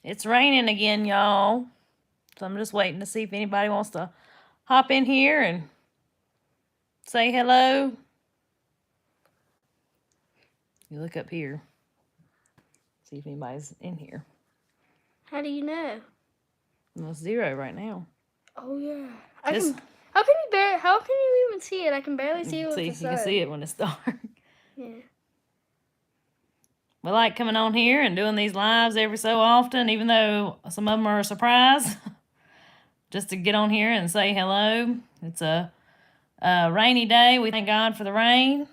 It's raining again, y'all. So I'm just waiting to see if anybody wants to hop in here and say hello. You look up here, see if anybody's in here. How do you know? Well, it's 0 right now. Oh yeah. Just, How can you even see it? I can barely see it with the sun. You can see it when it's dark. Yeah. We like coming on here and doing these lives every so often, even though some of them are a surprise. Just to get on here and say hello. It's a rainy day. We thank God for the rain.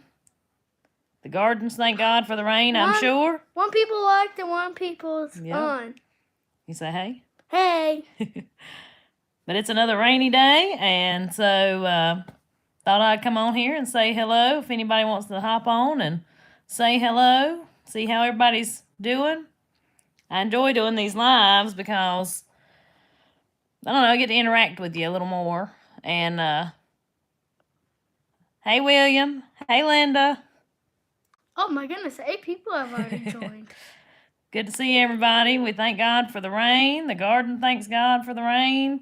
The gardens thank God for the rain, I'm sure. One people liked and one people's on. You say hey? Hey. But it's another rainy day, and so thought I'd come on here and say hello if anybody wants to hop on and say hello, see how everybody's doing. I enjoy doing these lives because, I don't know, I get to interact with you a little more. And, hey, William. Hey, Linda. Oh, my goodness. 8 people have already joined. Good to see everybody. We thank God for the rain. The garden thanks God for the rain.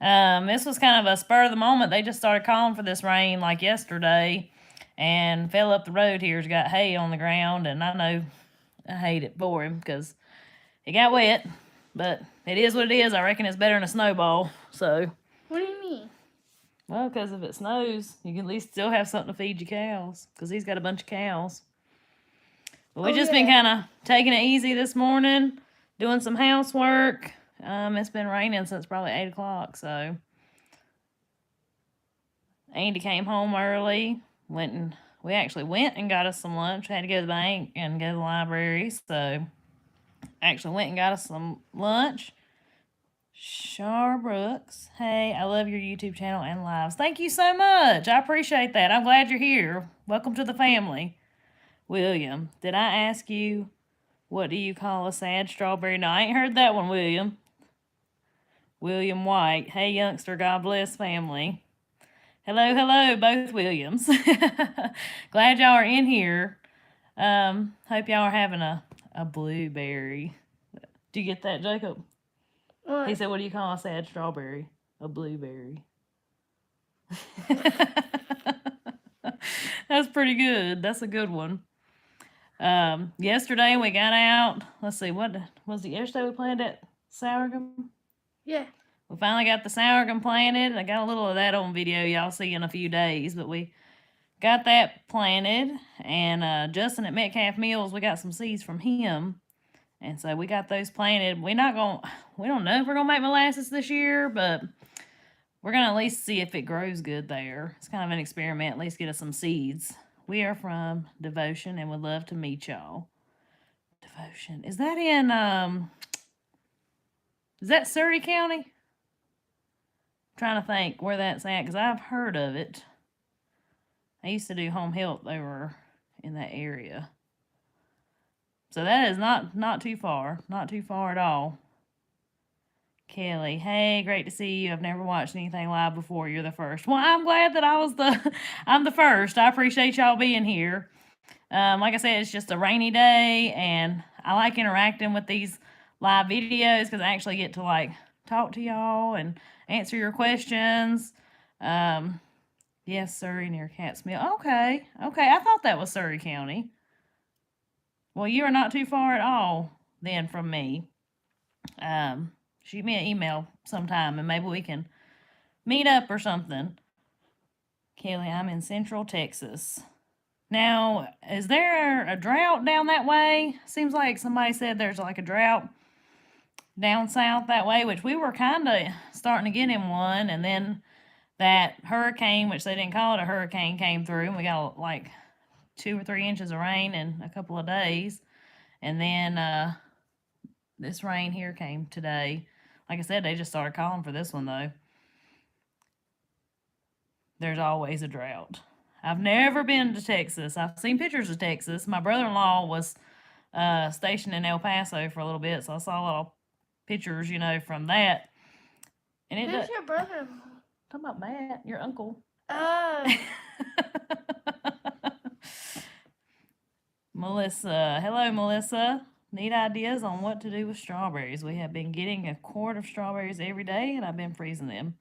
This was kind of a spur of the moment. They just started calling for this rain like yesterday and fell up the road here's got hay on the ground. And I know I hate it for him because it got wet. But it is what it is. I reckon it's better than a snowball. So. What do you mean? Well, because if it snows, you can at least still have something to feed your cows. Because he's got a bunch of cows. But we've just been kind of taking it easy this morning, doing some housework. It's been raining since probably 8 o'clock, so Andy came home early. We actually went and got us some lunch. We had to go to the bank and go to the library, so actually went and got us some lunch. Shar Brooks, hey, I love your YouTube channel and lives. Thank you so much. I appreciate that. I'm glad you're here. Welcome to the family. William, did I ask you, what do you call a sad strawberry? No, I ain't heard that one, William. William White. Hey, youngster, God bless family. Hello, both Williams. Glad y'all are in here. Hope y'all are having a blueberry. Do you get that, Jacob? What? He said, what do you call a sad strawberry? A blueberry. That's pretty good. That's a good one. Yesterday we got out. Let's see, what was it yesterday we planted that sorghum? Yeah. We finally got the sorghum planted. I got a little of that on video y'all see in a few days, but we got that planted. And Justin at Metcalf Mills, we got some seeds from him. And so we got those planted. We don't know if we're gonna make molasses this year, but we're gonna at least see if it grows good there. It's kind of an experiment, at least get us some seeds. We are from Devotion and would love to meet y'all. Devotion. Is that in is that Surrey County? I'm trying to think where that's at, because I've heard of it. I used to do home health over in that area. So that is not too far. Not too far at all. Kelly, hey, great to see you. I've never watched anything live before. You're the first. Well, I'm glad that I'm the first. I appreciate y'all being here. Like I said, it's just a rainy day, and I like interacting with these live videos because I actually get to like talk to y'all and answer your questions. Yes, Surrey near Catskill. Okay, I thought that was Surrey County. Well, you are not too far at all then from me. Shoot me an email sometime and maybe we can meet up or something. Kelly, I'm in Central Texas. Now, is there a drought down that way? Seems like somebody said there's like a drought down south that way, which we were kind of starting to get in one. And then that hurricane, which they didn't call it a hurricane, came through, and we got like 2 or 3 inches of rain in a couple of days. And then this rain here came today. Like I said, they just started calling for this one, though. There's always a drought. I've never been to Texas. I've seen pictures of Texas. My brother-in-law was stationed in El Paso for a little bit, so I saw little pictures, from that. And who's your brother-in-law? Talking about Matt, your uncle. Oh. Melissa. Hello, Melissa. neat ideas on what to do with strawberries. We have been getting a quart of strawberries every day, and I've been freezing them.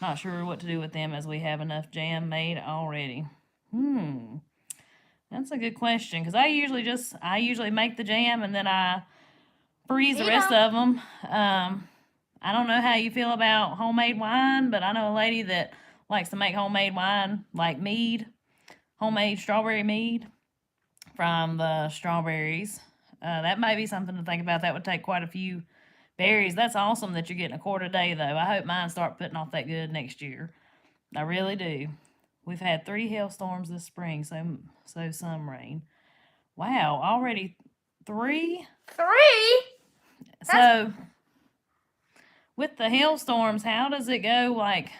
Not sure what to do with them as we have enough jam made already. That's a good question, because I usually make the jam and then I freeze the rest of them. I don't know how you feel about homemade wine, but I know a lady that likes to make homemade wine, like mead, homemade strawberry mead from the strawberries. That might be something to think about. That would take quite a few berries. That's awesome that you're getting a quart a day, though. I hope mine start putting off that good next year. I really do. We've had 3 hailstorms this spring, so some rain. Wow, already 3? 3? So with the hailstorms, how does it go, like,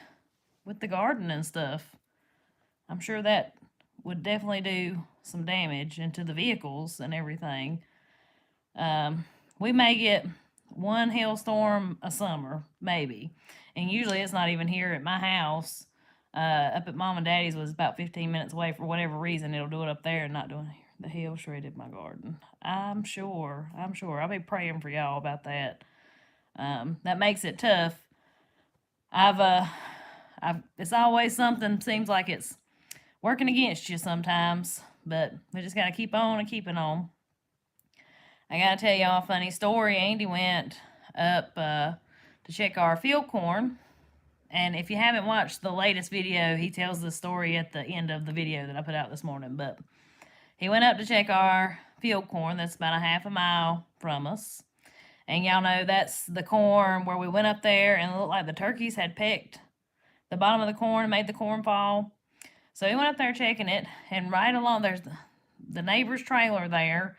with the garden and stuff? I'm sure that would definitely do some damage into the vehicles and everything. We may get 1 hailstorm a summer, maybe. And usually it's not even here at my house. Up at Mom and Daddy's was about 15 minutes away. For whatever reason, it'll do it up there and not doing it here. The hail shredded my garden. I'm sure. I'll be praying for y'all about that. That makes it tough. It's always something, seems like it's working against you sometimes, but we just gotta keep on and keeping on. I gotta tell y'all a funny story. Andy went up to check our field corn, and if you haven't watched the latest video, he tells the story at the end of the video that I put out this morning, but he went up to check our field corn that's about a half a mile from us. And y'all know that's the corn where we went up there and it looked like the turkeys had pecked the bottom of the corn and made the corn fall. So he went up there checking it, and right along there's the neighbor's trailer there.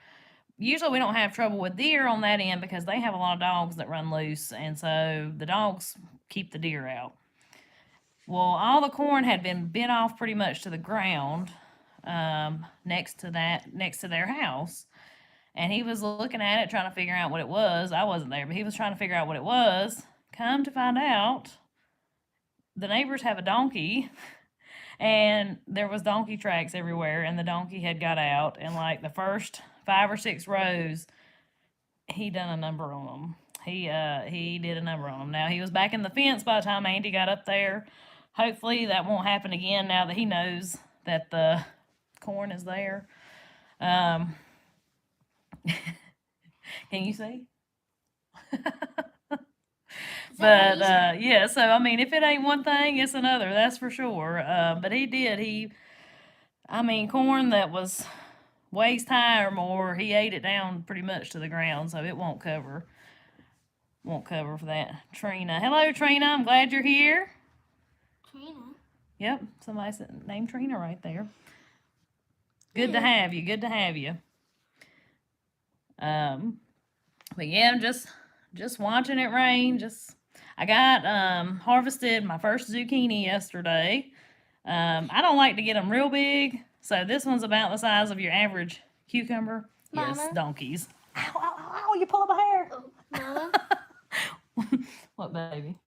Usually we don't have trouble with deer on that end because they have a lot of dogs that run loose, and so the dogs keep the deer out. Well, all the corn had been bent off pretty much to the ground next to their house. And he was looking at it, trying to figure out what it was. I wasn't there, but he was trying to figure out what it was. Come to find out, the neighbors have a donkey, and there was donkey tracks everywhere, and the donkey had got out, and like the first 5 or 6 rows, he done a number on them. He did a number on them. Now, he was back in the fence by the time Andy got up there. Hopefully that won't happen again now that he knows that the corn is there. Can you see? But yeah, so I mean, if it ain't one thing, it's another, that's for sure. But he did. Corn that was waist high or more, he ate it down pretty much to the ground, so it won't cover for that. Trina. Hello, Trina. I'm glad you're here. Trina. Yep, somebody named Trina right there. Good to have you. Good to have you. But yeah, I'm just watching it rain. I got harvested my first zucchini yesterday. I don't like to get them real big, so this one's about the size of your average cucumber. Mama. Yes, donkeys. Ow, ow, ow, ow, you pulling my hair. Oh, Mama. What, baby?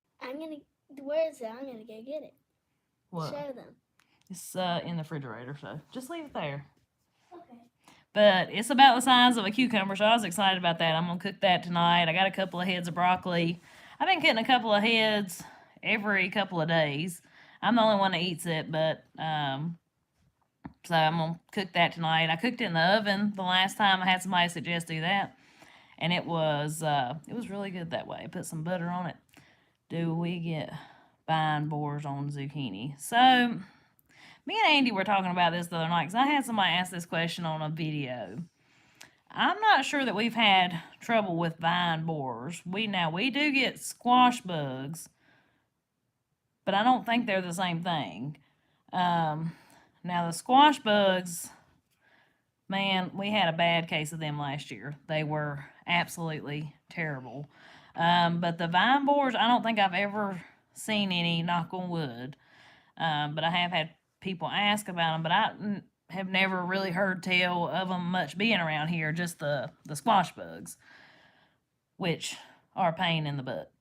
Where is it? I'm gonna go get it. What? Show them. It's in the refrigerator, so just leave it there. Okay. But it's about the size of a cucumber, so I was excited about that. I'm going to cook that tonight. I got a couple of heads of broccoli. I've been cutting a couple of heads every couple of days. I'm the only one that eats it, but so I'm going to cook that tonight. I cooked it in the oven the last time. I had somebody suggest do that, and it was really good that way. Put some butter on it. Do we get vine borers on zucchini? So me and Andy were talking about this the other night because I had somebody ask this question on a video. I'm not sure that we've had trouble with vine borers. We do get squash bugs, but I don't think they're the same thing. Now the squash bugs, man, we had a bad case of them last year. They were absolutely terrible. But the vine borers, I don't think I've ever seen any, knock on wood. But I have had people ask about them, but I have never really heard tell of them much being around here, just the squash bugs, which are a pain in the butt.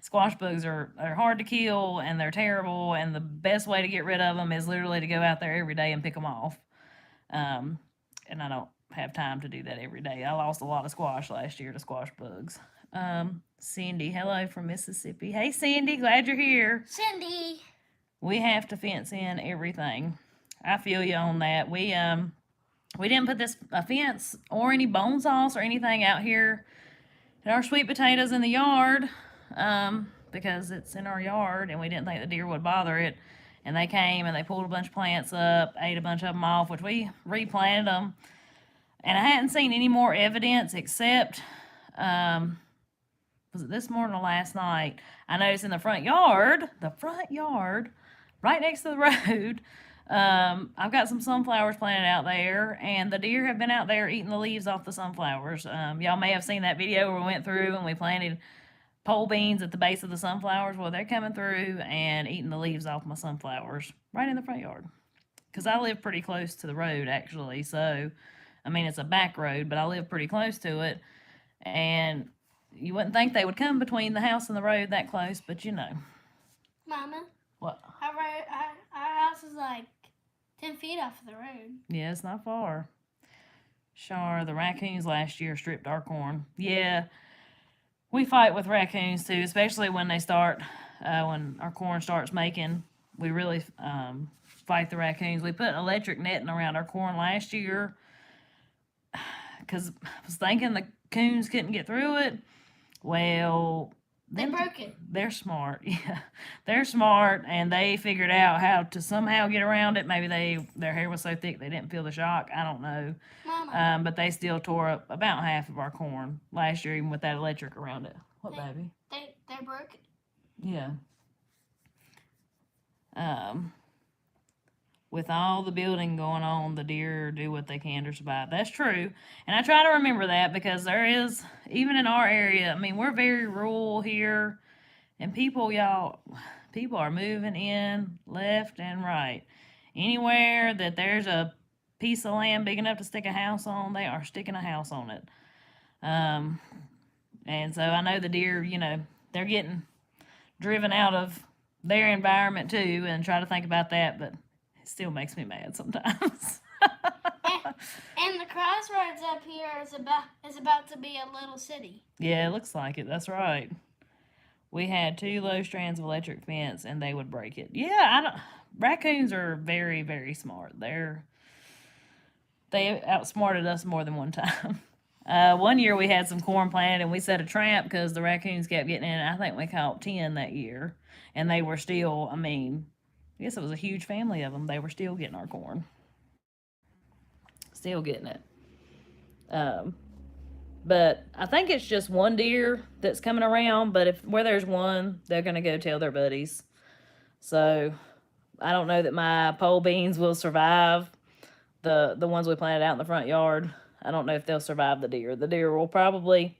Squash bugs are hard to kill, and they're terrible, and the best way to get rid of them is literally to go out there every day and pick them off. And I don't have time to do that every day. I lost a lot of squash last year to squash bugs. Cindy, hello from Mississippi. Hey, Cindy, glad you're here. Cindy. We have to fence in everything. I feel you on that. We didn't put this a fence or any bone sauce or anything out here in our sweet potatoes in the yard, because it's in our yard and we didn't think the deer would bother it. And they came and they pulled a bunch of plants up, ate a bunch of them off, which we replanted them. And I hadn't seen any more evidence except, was it this morning or last night? I noticed in the front yard, right next to the road, I've got some sunflowers planted out there, and the deer have been out there eating the leaves off the sunflowers. Y'all may have seen that video where we went through and we planted pole beans at the base of the sunflowers. Well, they're coming through and eating the leaves off my sunflowers right in the front yard. Because I live pretty close to the road, actually. So, I mean, it's a back road, but I live pretty close to it. And you wouldn't think they would come between the house and the road that close, but you know. Mama. What? Our house is like 10 feet off of the road. Yeah, it's not far. Char, the raccoons last year stripped our corn. Yeah, we fight with raccoons too, especially when they start, when our corn starts making. We really fight the raccoons. We put electric netting around our corn last year because I was thinking the coons couldn't get through it. Well, they broke it. They're smart. Yeah, they're smart, and they figured out how to somehow get around it. Maybe their hair was so thick they didn't feel the shock. I don't know. Mama. But they still tore up about half of our corn last year, even with that electric around it. What, baby? They broke it. Yeah. With all the building going on, the deer do what they can to survive. That's true. And I try to remember that because there is, even in our area, I mean, we're very rural here. And people are moving in left and right. Anywhere that there's a piece of land big enough to stick a house on, they are sticking a house on it. And so I know the deer, you know, they're getting driven out of their environment too, and try to think about that, but it still makes me mad sometimes. and the crossroads up here is about to be a little city. Yeah, it looks like it. That's right. We had 2 low strands of electric fence, and they would break it. Yeah, raccoons are very, very smart. They outsmarted us more than one time. One year we had some corn planted, and we set a trap because the raccoons kept getting in. I think we caught 10 that year, and they were still, I mean, I guess it was a huge family of them. They were still getting our corn. Still getting it. But I think it's just one deer that's coming around, but where there's one, they're going to go tell their buddies. So I don't know that my pole beans will survive the ones we planted out in the front yard. I don't know if they'll survive the deer. The deer will probably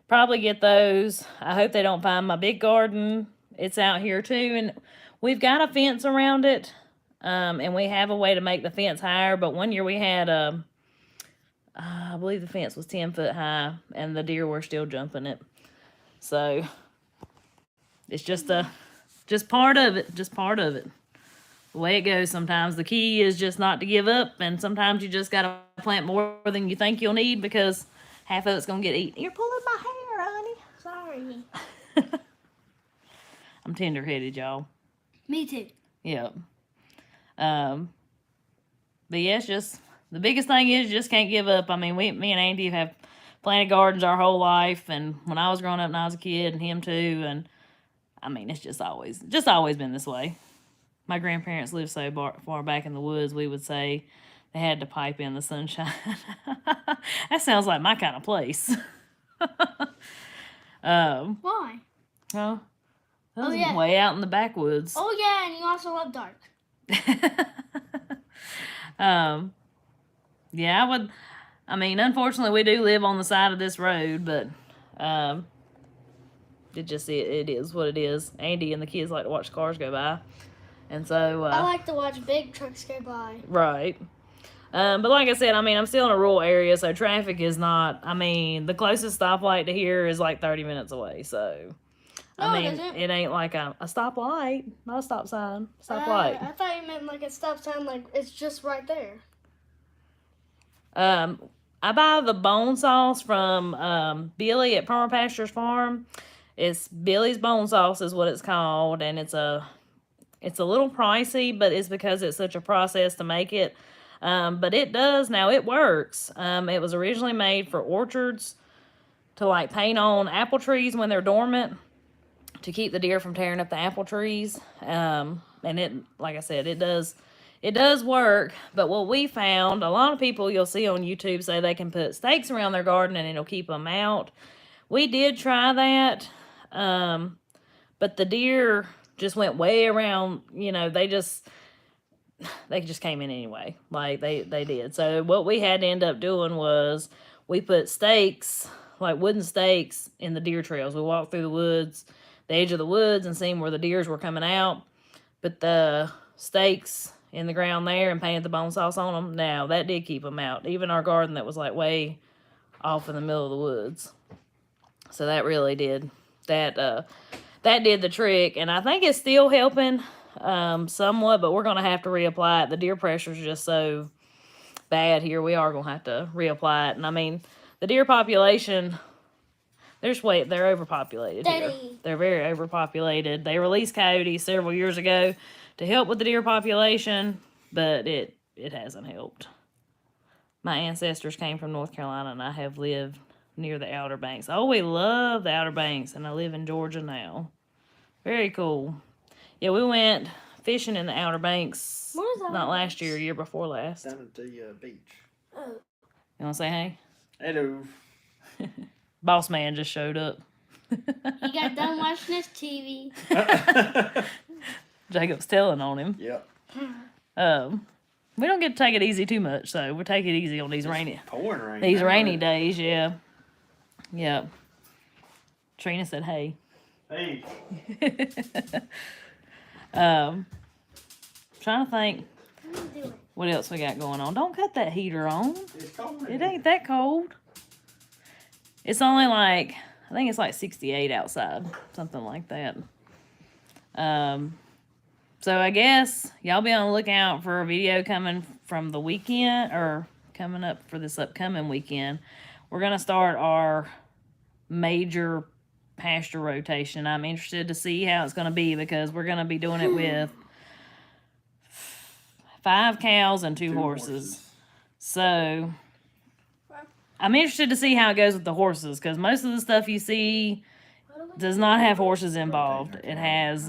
get those. I hope they don't find my big garden. It's out here too, and we've got a fence around it, and we have a way to make the fence higher. But one year we had I believe the fence was 10 foot high, and the deer were still jumping it. So it's just part of it. Just part of it. The way it goes sometimes. The key is just not to give up, and sometimes you just got to plant more than you think you'll need because half of it's going to get eaten. You're pulling my hair, honey. Sorry. I'm tender-headed, y'all. Me too. Yep. But yeah, it's just, the biggest thing is you just can't give up. I mean, me and Andy have planted gardens our whole life, and when I was growing up and I was a kid, and him too, and I mean, it's just always been this way. My grandparents lived so far back in the woods, we would say they had to pipe in the sunshine. That sounds like my kind of place. Why? Huh? That was way out in the backwoods. Oh, yeah, and you also love dark. Yeah, I mean, unfortunately, we do live on the side of this road, but it is what it is. Andy and the kids like to watch cars go by. And so I like to watch big trucks go by. Right. But like I said, I mean, I'm still in a rural area, so traffic is not, I mean, the closest stoplight to here is like 30 minutes away, so. I mean, it ain't like a stoplight, not a stop sign, stoplight. I thought you meant like a stop sign, like it's just right there. I buy the bone sauce from Billy at Pastures Farm. It's Billy's Bone Sauce is what it's called, and it's a little pricey, but it's because it's such a process to make it. But it does now. It works. It was originally made for orchards to like paint on apple trees when they're dormant to keep the deer from tearing up the apple trees. And it, like I said, it does work. But what we found, a lot of people you'll see on YouTube say they can put stakes around their garden and it'll keep them out. We did try that, but the deer just went way around. They just came in anyway. Like they did. So what we had to end up doing was we put stakes, like wooden stakes, in the deer trails. We walked through the edge of the woods, and seen where the deers were coming out. Put the stakes in the ground there and painted the bone sauce on them. Now that did keep them out. Even our garden that was like way off in the middle of the woods. So that really did that did the trick, and I think it's still helping somewhat, but we're gonna have to reapply it. The deer pressure is just so bad here. We are gonna have to reapply it. And I mean, the deer population, they're overpopulated here. They're very overpopulated. They released coyotes several years ago to help with the deer population, but it hasn't helped. My ancestors came from North Carolina, and I have lived near the Outer Banks. Oh, we love the Outer Banks, and I live in Georgia now. Very cool. Yeah, we went fishing in the Outer Banks not last year, year before last. Down at the beach. Oh. You want to say hey? Hello. Boss man just showed up. He got done watching his TV. Jacob's telling on him. Yep. We don't get to take it easy too much, so we take it easy on these rainy days. Yeah. Yep. Trina said hey. Hey. Trying to think what else we got going on. Don't cut that heater on. It's cold. It ain't that cold. It's only like, I think it's like 68 outside, something like that. So I guess y'all be on the lookout for a video coming from the weekend, or coming up for this upcoming weekend. We're going to start our major pasture rotation. I'm interested to see how it's going to be, because we're going to be doing it with 5 cows and 2 horses. So I'm interested to see how it goes with the horses, because most of the stuff you see does not have horses involved. It has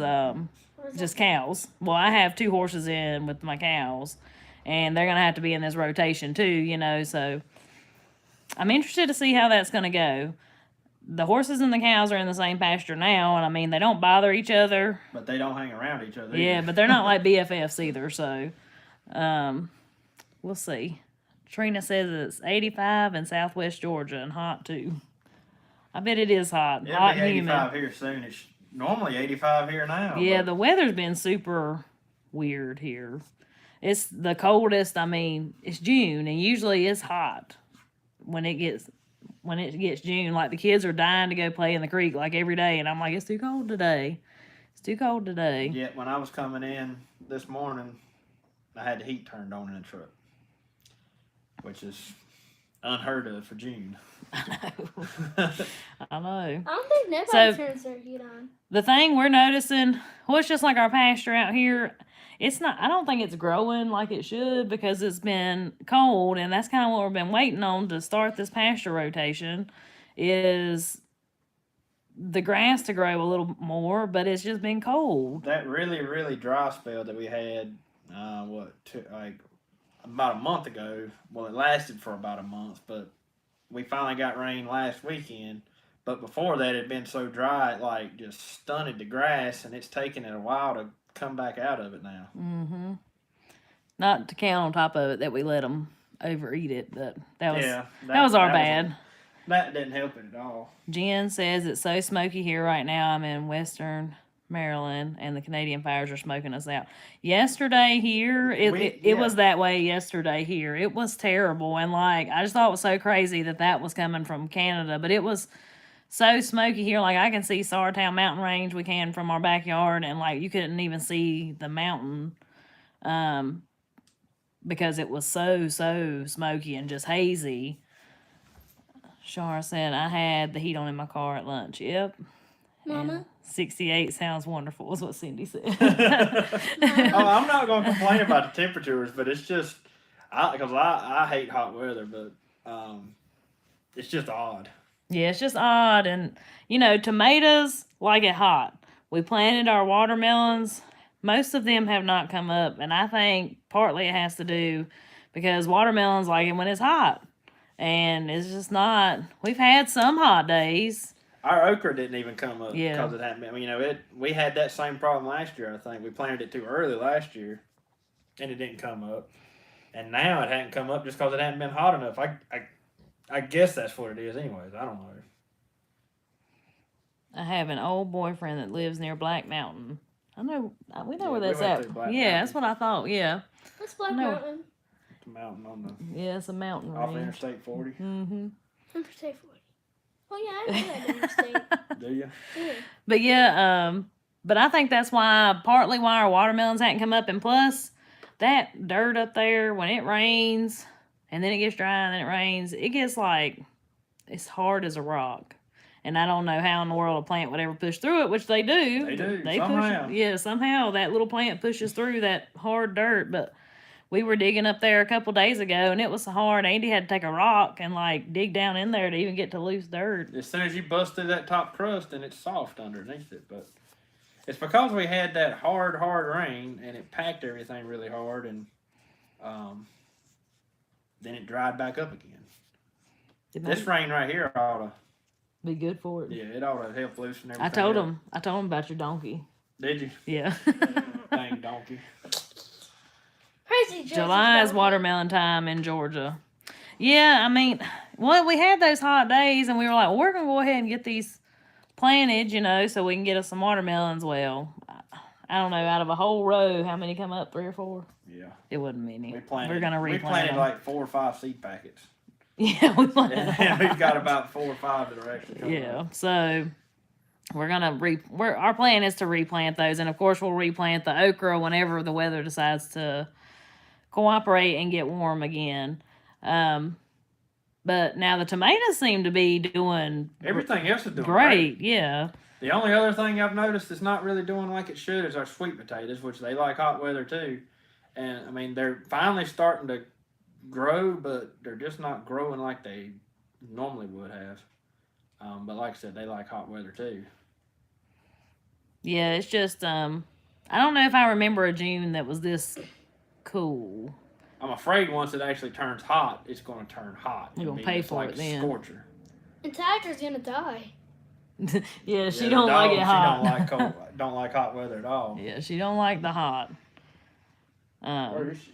just cows. Well, I have 2 horses in with my cows, and they're going to have to be in this rotation too, so I'm interested to see how that's going to go. The horses and the cows are in the same pasture now, and I mean, they don't bother each other. But they don't hang around each other. Yeah, but they're not like BFFs either, so we'll see. Trina says it's 85 in southwest Georgia and hot too. I bet it is hot. It'll hot be and 85 humid. here soon. It's normally 85 here now. Yeah, the weather's been super weird here. It's the coldest. I mean, it's June, and usually it's hot when it gets June. Like, the kids are dying to go play in the creek like every day, and I'm like, it's too cold today. It's too cold today. Yeah, when I was coming in this morning, I had the heat turned on in the truck, which is unheard of for June. I know. I know. I don't think nobody turns their heat on. The thing we're noticing, well, it's just like our pasture out here. I don't think it's growing like it should, because it's been cold, and that's kind of what we've been waiting on to start this pasture rotation, is the grass to grow a little more, but it's just been cold. That really, really dry spell that we had, about a month ago. Well, it lasted for about a month, but we finally got rain last weekend. But before that, it had been so dry, it just stunted the grass, and it's taken it a while to come back out of it now. Mm-hmm. Not to count on top of it that we let them overeat it, but that was our bad. That didn't help it at all. Jen says it's so smoky here right now. I'm in Western Maryland, and the Canadian fires are smoking us out. Yesterday here, it was that way yesterday here. It was terrible, and I just thought it was so crazy that was coming from Canada, but it was so smoky here. I can see Sartown Mountain Range from our backyard, and you couldn't even see the mountain because it was so smoky and just hazy. Shara said, I had the heat on in my car at lunch. Yep. Mama? And 68 sounds wonderful, is what Cindy said. I'm not going to complain about the temperatures, but it's just, because I hate hot weather, but it's just odd. Yeah, it's just odd. And, tomatoes like it hot. We planted our watermelons. Most of them have not come up. And I think partly it has to do because watermelons like it when it's hot. And it's just not. We've had some hot days. Our okra didn't even come up Yeah. because it hadn't been. We had that same problem last year, I think. We planted it too early last year, and it didn't come up. And now it hadn't come up just because it hadn't been hot enough. I guess that's what it is anyways. I don't know. I have an old boyfriend that lives near Black Mountain. We know Yeah, where we that's went at. through Black Yeah, Mountain. that's what I thought. Yeah. That's Black No. Mountain. It's a mountain on Yeah, it's a mountain off range. Interstate 40. Mm-hmm. Interstate 40. Oh, yeah, I know that interstate. Do you? Yeah. But yeah, but I think that's partly why our watermelons hadn't come up. And plus, that dirt up there, when it rains, and then it gets dry, and then it rains, it gets it's hard as a rock. And I don't know how in the world a plant would ever push through it, which they do. They do, They somehow. push. Yeah, somehow that little plant pushes through that hard dirt. But we were digging up there a couple days ago, and it was hard. Andy had to take a rock and dig down in there to even get to loose dirt. As soon as you bust through that top crust, and it's soft underneath it. But it's because we had that hard rain, and it packed everything really hard, and then it dried back up again. This rain right here ought to be good for it. Yeah, it ought to help loosen everything. I told him about your donkey. Did you? Yeah. Dang donkey. Crazy Jersey July is donkey. watermelon time in Georgia. Yeah, we had those hot days, and we were like, well, we're going to go ahead and get these planted, so we can get us some watermelons. Well, I don't know, out of a whole row, how many come up? 3 or 4? Yeah. It wasn't many. We're going to We replant planted them. like 4 or 5 seed packets. Yeah, we planted And we've got about 4 or 5 that are actually coming Yeah, up. so we're gonna our plan is to replant those, and of course we'll replant the okra whenever the weather decides to cooperate and get warm again. But now the tomatoes seem to be doing Everything else is doing great. Yeah, The only other thing I've noticed that's not really doing like it should is our sweet potatoes, which they like hot weather too. And they're finally starting to grow, but they're just not growing like they normally would have. But like I said, they like hot weather too. Yeah, it's just I don't know if I remember a June that was this cool. I'm afraid once it actually turns hot, it's going to turn hot. You're It'll gonna be pay just for like it then. Scorcher. And Tiger's gonna die. Yeah, she Yeah, don't the like it dog, hot. She don't like cold, don't like hot weather at all. Yeah, she don't like the hot. Where is she?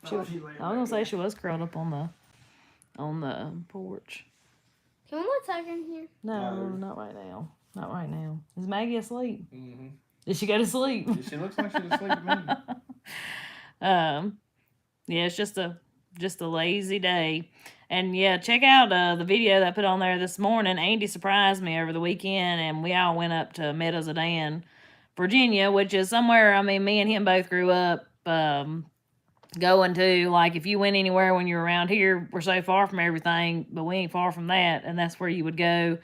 She was, I was gonna say she was curled up on the porch. Can we let Tiger in here? No, No. not right now. Not right now. Is Maggie asleep? Mm-hmm. Did she go to sleep? She looks like she's asleep to me. Yeah, it's just a lazy day. And yeah, check out the video that I put on there this morning. Andy surprised me over the weekend, and we all went up to Meadows of Dan, Virginia, which is somewhere, me and him both grew up going to. Like, if you went anywhere when you were around here, we're so far from everything, but we ain't far from that, and that's where you would go.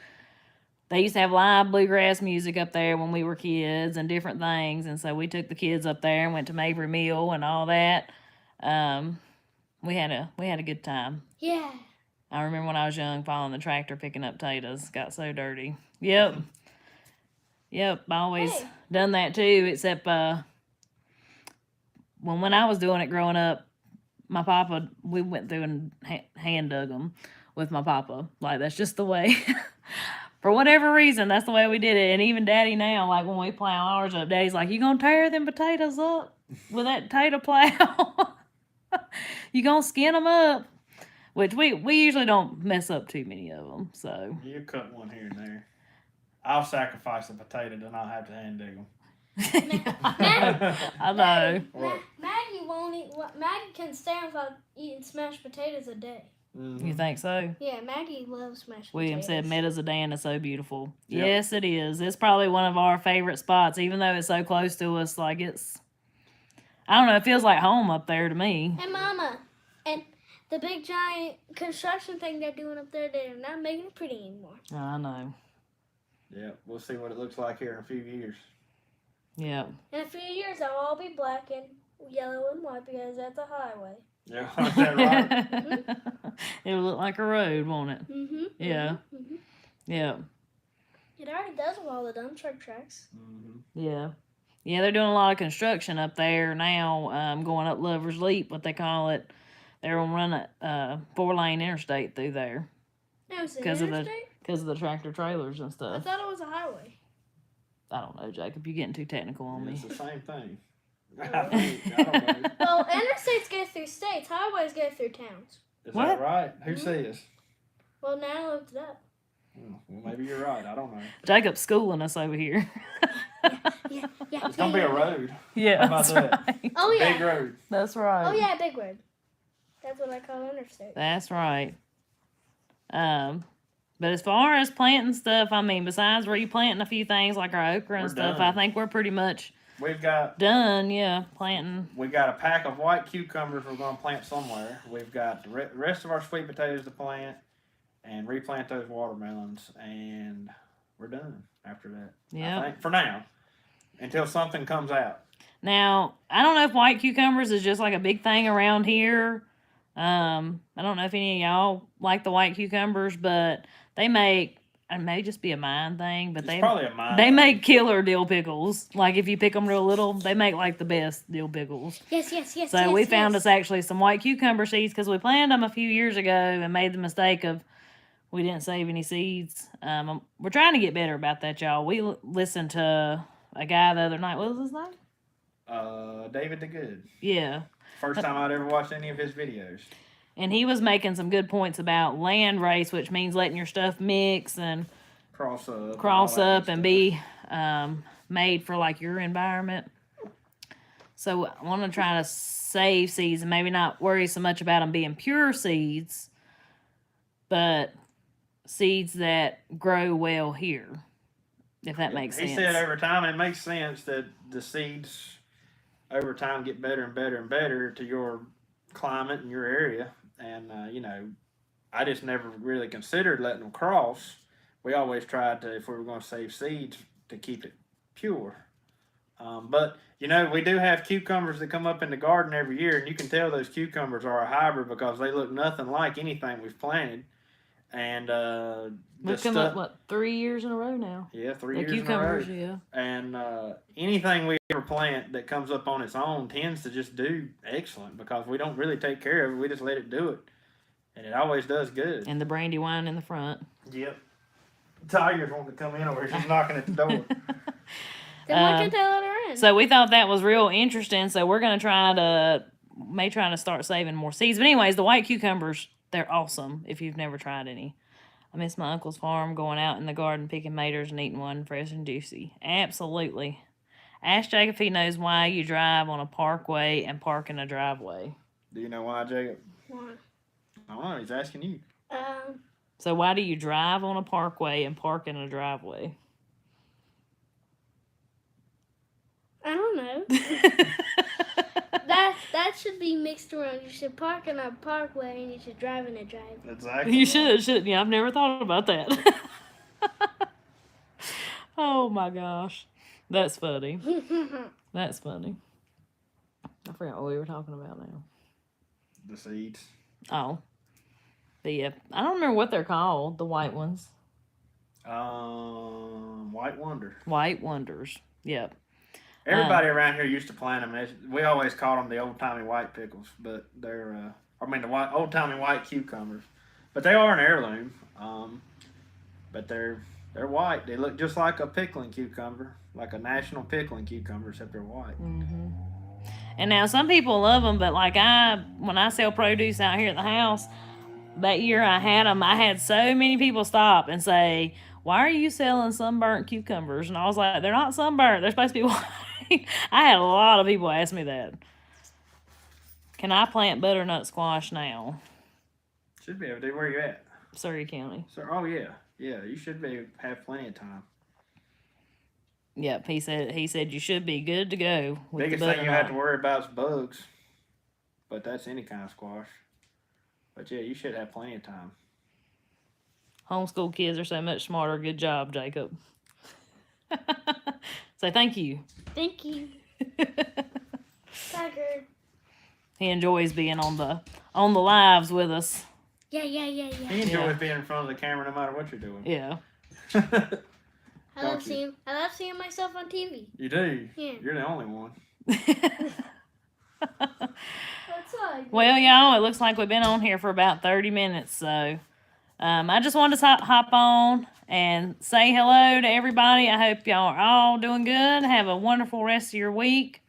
They used to have live bluegrass music up there when we were kids and different things, and so we took the kids up there and went to Mabry Mill and all that. We had a good time. Yeah. I remember when I was young, following the tractor, picking up potatoes. Got so dirty. Yep. I always Hey. done that too, except when I was doing it growing up, my papa, we went through and hand dug them with my papa. Like, that's just the way. For whatever reason, that's the way we did it. And even Daddy now, like when we plow ours up, Daddy's like, you gonna tear them potatoes up with that potato plow? You gonna skin them up? Which we usually don't mess up too many of them. So You cut one here and there. I'll sacrifice a potato, then I'll have to hand dig them. I know. What? Maggie won't eat. Maggie can stand without eating smashed potatoes a day. You think so? Yeah, Maggie loves mashed William potatoes. said Meadows of Dan is so beautiful. Yep. Yes, it is. It's probably one of our favorite spots, even though it's so close to us. Like, it's, I don't know, it feels like home up there to me. And Mama, and the big giant construction thing they're doing up there, they're not making it pretty anymore. I know. Yeah, we'll see what it looks like here in a few years. Yeah. In a few years, they'll all be black and yellow and white because that's a highway. Yeah, is that right? It'll look like a road, won't it? Mm-hmm. Yeah. Mm-hmm. Yeah. It already does with all the dump truck tracks. Mm-hmm. Yeah. Yeah, they're doing a lot of construction up there now, going up Lover's Leap, what they call it. They're going to run a 4-lane interstate through there No, it's an because interstate? of the tractor trailers and I stuff. thought it was a highway. I don't know, Jacob. You're getting too technical on me. It's the same thing. I don't know. Well, interstates go through states. Highways go through towns. Is What? that right? Who Mhm. says? Well, now I looked it up. Well, maybe you're right. I don't know. Jacob's schooling us over here. Yeah. It's gonna be a road. Yeah, How about that's that? right. Oh, yeah. Big road. That's right. Oh, yeah, big road. That's what I call interstate. That's right. But as far as planting stuff, I mean, besides replanting a few things like our okra and We're stuff, done. I think we're pretty much We've got done. Yeah, planting. we got a pack of white cucumbers we're gonna plant somewhere. We've got the rest of our sweet potatoes to plant and replant those watermelons, and we're done after that. I Yeah. think, for now, until something comes out. Now, I don't know if white cucumbers is just like a big thing around here. I don't know if any of y'all like the white cucumbers, but they make, it may just be a mine thing, but It's probably a mine. they make killer dill pickles. Like if you pick them real little, they make like the best dill pickles. Yes. So we found us actually some white cucumber seeds because we planted them a few years ago and made the mistake of we didn't save any seeds. We're trying to get better about that, y'all. We listened to a guy the other night. What was his name? David the Good. Yeah. First time I'd ever watched any of his videos. And he was making some good points about landrace, which means letting your stuff mix and Cross up. cross all that up good and stuff. be made for like your environment. So I want to try to save seeds and maybe not worry so much about them being pure seeds, but seeds that grow well here, if that makes sense. He said over time, it makes sense that the seeds over time get better and better and better to your climate and your area. And, I just never really considered letting them cross. We always tried to, if we were going to save seeds, to keep it pure. But, we do have cucumbers that come up in the garden every year, and you can tell those cucumbers are a hybrid because they look nothing like anything we've planted. And We've come up, 3 years in a row now? Yeah, 3 The years cucumbers, in a row. yeah. And anything we ever plant that comes up on its own tends to just do excellent because we don't really take care of it. We just let it do it. And it always does good. And the brandy wine in the front. Yep. Tiger's wanting to come in over here. She's knocking at the door. Then why can't they let her in? So we thought that was real interesting. So we're going to try to start saving more seeds. But anyways, the white cucumbers, they're awesome if you've never tried any. I miss my uncle's farm, going out in the garden, picking maters and eating one fresh and juicy. Absolutely. Ask Jacob if he knows why you drive on a parkway and park in a driveway. Do you know why, Jacob? Why? I don't know. He's asking you. So why do you drive on a parkway and park in a driveway? I don't know. That should be mixed around. You should park in a parkway and you should drive in a driveway. Exactly. You should, shouldn't you? I've never thought about that. Oh my gosh. That's funny. That's funny. I forgot what we were talking about now. The seeds. Oh. But yeah, I don't remember what they're called, the white ones. White Wonder. White Wonders. Yep. Everybody around here used to plant them. We always called them the old-timey white pickles, but they're, the old-timey white cucumbers. But they are an heirloom. But they're white. They look just like a pickling cucumber, like a national pickling cucumber, except they're white. Mm-hmm. And now some people love them, but like when I sell produce out here at the house, that year I had so many people stop and say, "Why are you selling sunburnt cucumbers?" And I was like, "They're not sunburnt. They're supposed to be white." I had a lot of people ask me that. Can I plant butternut squash now? Should be able to. Where you at? Surrey County. So, yeah, you should have plenty of time. Yep, he said you should be good to go with Biggest the thing you have to butternut. worry about is bugs, but that's any kind of squash. But yeah, you should have plenty of time. Homeschool kids are so much smarter. Good job, Jacob. Say thank you. Thank you. Tiger. He enjoys being on the lives with us. Yeah. He enjoys being in front of the camera no matter what you're doing. Yeah. I love seeing myself on TV. You do? Yeah. You're the only one. That's all. Well, y'all, it looks like we've been on here for about 30 minutes, so I just wanted to hop on and say hello to everybody. I hope y'all are all doing good. Have a wonderful rest of your week.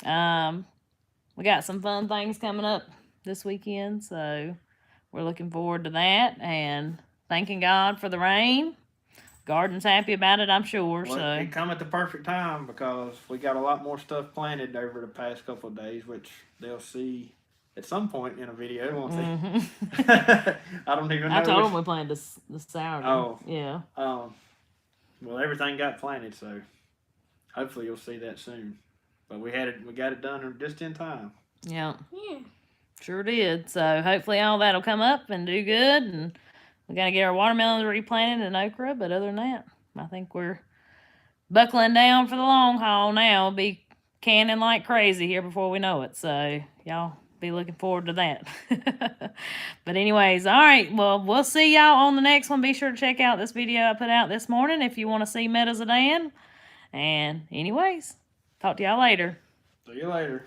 We got some fun things coming up this weekend, so we're looking forward to that and thanking God for the rain. Garden's happy about it, I'm sure. Well, so it come at the perfect time because we got a lot more stuff planted over the past couple of days, which they'll see at some point in a video, won't they? Mm-hmm. I don't even know. I told them we planned this Saturday. Oh. Yeah. Well, everything got planted, so hopefully you'll see that soon. But we got it done just in time. Yeah. Yeah. Sure did. So hopefully all that'll come up and do good, and we got to get our watermelons replanted and okra. But other than that, I think we're buckling down for the long haul now. We'll be canning like crazy here before we know it. So y'all be looking forward to that. But anyways, all right. Well, we'll see y'all on the next one. Be sure to check out this video I put out this morning if you want to see Meadows of Dan. And anyways, talk to y'all later. See you later.